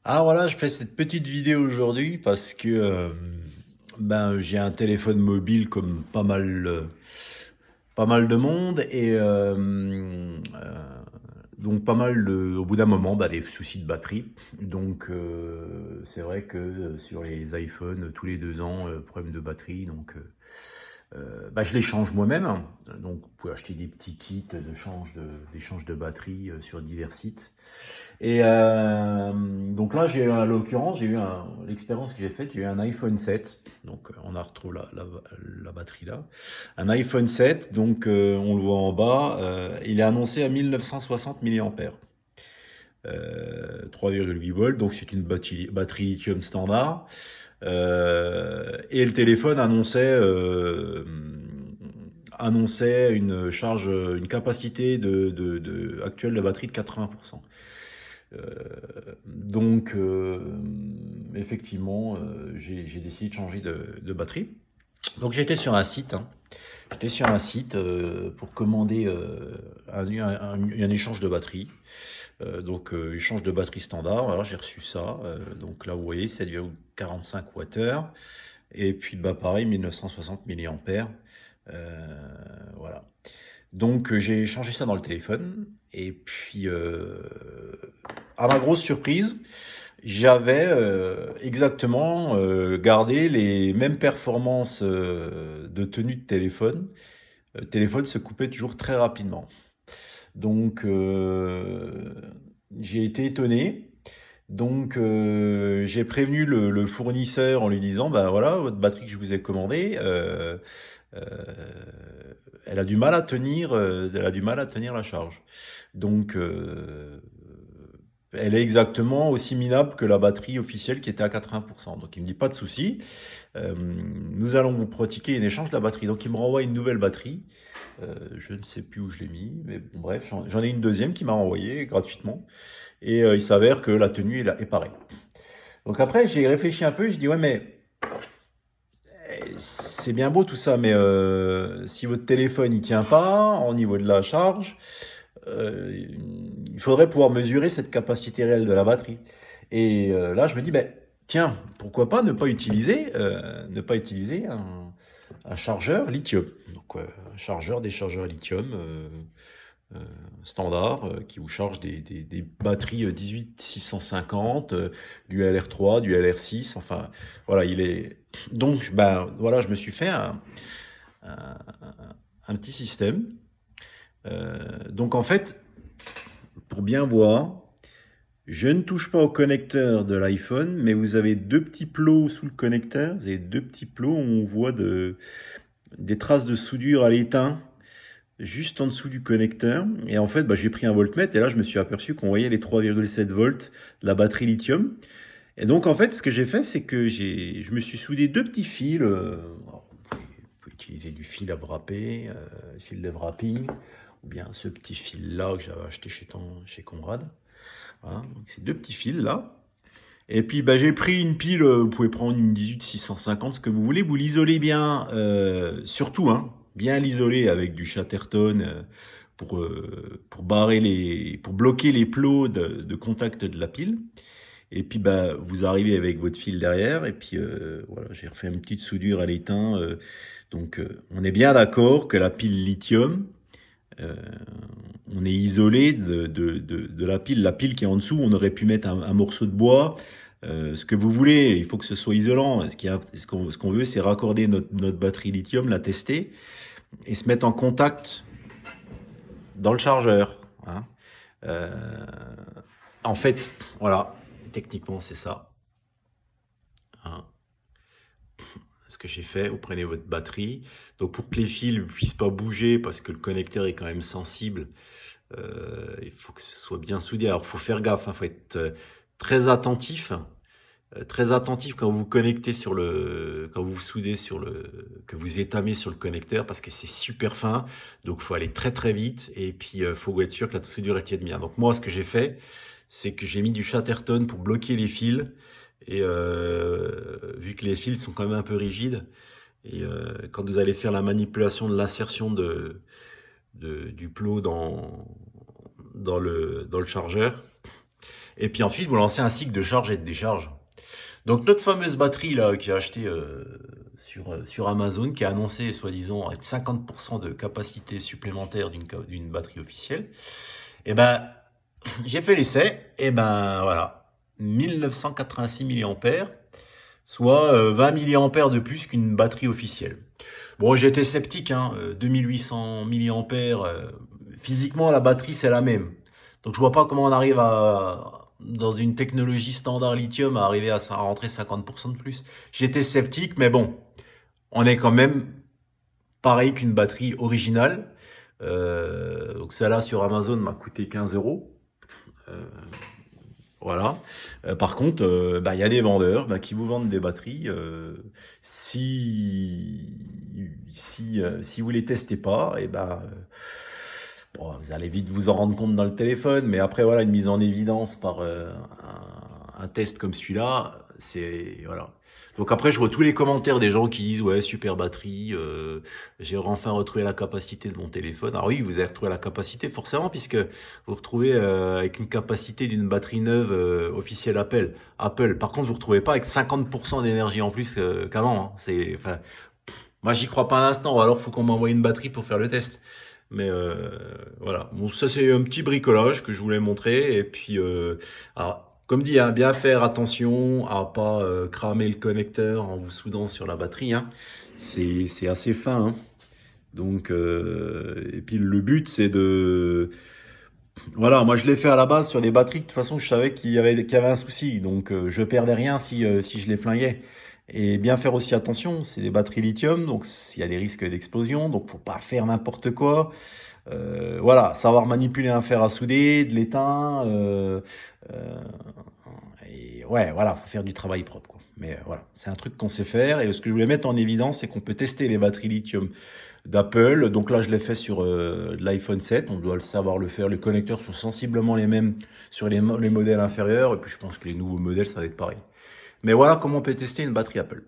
Alors voilà, je fais cette petite vidéo aujourd'hui parce que j'ai un téléphone mobile comme pas mal de monde donc pas mal au bout d'un moment des soucis de batterie. Donc c'est vrai que sur les iPhones tous les 2 ans problème de batterie je les change moi-même. Donc vous pouvez acheter des petits kits d'échange de batterie sur divers sites. Donc là, à l'occurrence, l'expérience que j'ai faite, j'ai eu un iPhone 7. Donc on a retrouvé la batterie là. Un iPhone 7, donc on le voit en bas, il est annoncé à 1960 mAh. 3,8 volts, donc c'est une batterie lithium standard. Et le téléphone annonçait une capacité actuelle de batterie de 80%. Donc, effectivement, j'ai décidé de changer de batterie. Donc, j'étais sur un site, hein. J'étais sur un site pour commander un échange de batterie. Échange de batterie standard. Alors, j'ai reçu ça. Donc là, vous voyez, 7,45 Wh. Et puis, pareil, 1960 mAh. Voilà. Donc, j'ai changé ça dans le téléphone. Et puis, à ma grosse surprise, j'avais exactement gardé les mêmes performances de tenue de téléphone. Le téléphone se coupait toujours très rapidement. Donc j'ai été étonné. Donc j'ai prévenu le fournisseur en lui disant, ben voilà, votre batterie que je vous ai commandée, euh, elle a du mal à tenir, elle a du mal à tenir la charge. Donc elle est exactement aussi minable que la batterie officielle qui était à 80%. Donc il me dit pas de souci, nous allons vous pratiquer un échange de la batterie. Donc il me renvoie une nouvelle batterie. Je ne sais plus où je l'ai mis, mais bon, bref, j'en ai une deuxième qui m'a envoyé gratuitement. Et il s'avère que la tenue est pareille. Donc après j'ai réfléchi un peu, je dis ouais mais c'est bien beau tout ça, mais si votre téléphone il tient pas au niveau de la charge, il faudrait pouvoir mesurer cette capacité réelle de la batterie. Et là, je me dis, ben, tiens, pourquoi pas ne pas utiliser un chargeur lithium. Donc, un chargeur, des chargeurs lithium euh, standard qui vous charge des batteries 18650, du LR3, du LR6. Enfin, voilà, il est. Donc, ben, voilà, je me suis fait un, un petit système. Donc, en fait, pour bien voir, je ne touche pas au connecteur de l'iPhone, mais vous avez deux petits plots sous le connecteur. Vous avez deux petits plots où on voit des traces de soudure à l'étain juste en dessous du connecteur. Et en fait, j'ai pris un voltmètre et là, je me suis aperçu qu'on voyait les 3,7 volts de la batterie lithium. Et donc, en fait, ce que j'ai fait, c'est que je me suis soudé deux petits fils. Alors, vous pouvez utiliser du fil à wrapper, fil de wrapping, ou bien ce petit fil-là que j'avais acheté chez Conrad. Voilà, donc ces deux petits fils là. Et puis j'ai pris une pile, vous pouvez prendre une 18650, ce que vous voulez, vous l'isolez bien, surtout, hein, bien l'isoler avec du Chatterton pour pour bloquer les plots de contact de la pile. Et puis vous arrivez avec votre fil derrière, et puis voilà, j'ai refait une petite soudure à l'étain. On est bien d'accord que la pile lithium, euh, on est isolé de la pile qui est en dessous. On aurait pu mettre un morceau de bois, ce que vous voulez. Il faut que ce soit isolant. Ce qu'on veut, c'est raccorder notre batterie lithium, la tester et se mettre en contact dans le chargeur, hein. Euh, En fait, voilà, techniquement, c'est ça, hein. Ce que j'ai fait, vous prenez votre batterie. Donc pour que les fils ne puissent pas bouger, parce que le connecteur est quand même sensible, il faut que ce soit bien soudé. Alors, il faut faire gaffe, il faut être très attentif. Très attentif quand vous vous connectez quand vous soudez que vous étamez sur le connecteur parce que c'est super fin. Donc, il faut aller très très vite et puis il faut être sûr que la soudure elle tienne bien. Donc, moi, ce que j'ai fait, c'est que j'ai mis du Chatterton pour bloquer les fils et vu que les fils sont quand même un peu rigides et quand vous allez faire la manipulation de l'insertion du plot dans le chargeur, Et puis ensuite, vous lancez un cycle de charge et de décharge. Donc notre fameuse batterie là que j'ai achetée sur Amazon, qui est annoncée soi-disant avec 50% de capacité supplémentaire d'une batterie officielle, et ben j'ai fait l'essai, et ben voilà, 1986 milliampères, soit 20 milliampères de plus qu'une batterie officielle. Bon, j'ai été sceptique, hein, 2800 milliampères, physiquement la batterie c'est la même. Donc je vois pas comment on arrive dans une technologie standard lithium, à arriver à rentrer 50% de plus. J'étais sceptique, mais bon, on est quand même pareil qu'une batterie originale. Donc celle-là sur Amazon m'a coûté 15 euros. Euh, voilà. Par contre, bah, y a des vendeurs bah, qui vous vendent des batteries. Si vous les testez pas, et ben, bon, vous allez vite vous en rendre compte dans le téléphone. Mais après, voilà, une mise en évidence par un test comme celui-là, c'est voilà. Donc après, je vois tous les commentaires des gens qui disent ouais, super batterie, j'ai enfin retrouvé la capacité de mon téléphone. Alors oui, vous avez retrouvé la capacité forcément puisque vous vous retrouvez avec une capacité d'une batterie neuve officielle Apple. Apple. Par contre, vous ne retrouvez pas avec 50% d'énergie en plus qu'avant. Hein. Enfin, moi, j'y crois pas un instant. Ou alors, faut qu'on m'envoie une batterie pour faire le test. Mais voilà. Bon, ça c'est un petit bricolage que je voulais montrer. Et puis, alors, comme dit, hein, bien faire attention à pas cramer le connecteur en vous soudant sur la batterie. Hein. C'est assez fin. Hein. Donc, et puis le but c'est de, voilà, moi je l'ai fait à la base sur des batteries. De toute façon, je savais qu'il y avait un souci, donc je perdais rien si je les flinguais. Et bien faire aussi attention, c'est des batteries lithium, donc il y a des risques d'explosion, donc faut pas faire n'importe quoi. Voilà, savoir manipuler un fer à souder, de l'étain, euh, et ouais, voilà, faut faire du travail propre, quoi. Mais voilà, c'est un truc qu'on sait faire. Et ce que je voulais mettre en évidence, c'est qu'on peut tester les batteries lithium d'Apple. Donc là, je l'ai fait sur l'iPhone 7. On doit le savoir le faire. Les connecteurs sont sensiblement les mêmes sur les modèles inférieurs. Et puis, je pense que les nouveaux modèles, ça va être pareil. Mais voilà comment on peut tester une batterie Apple.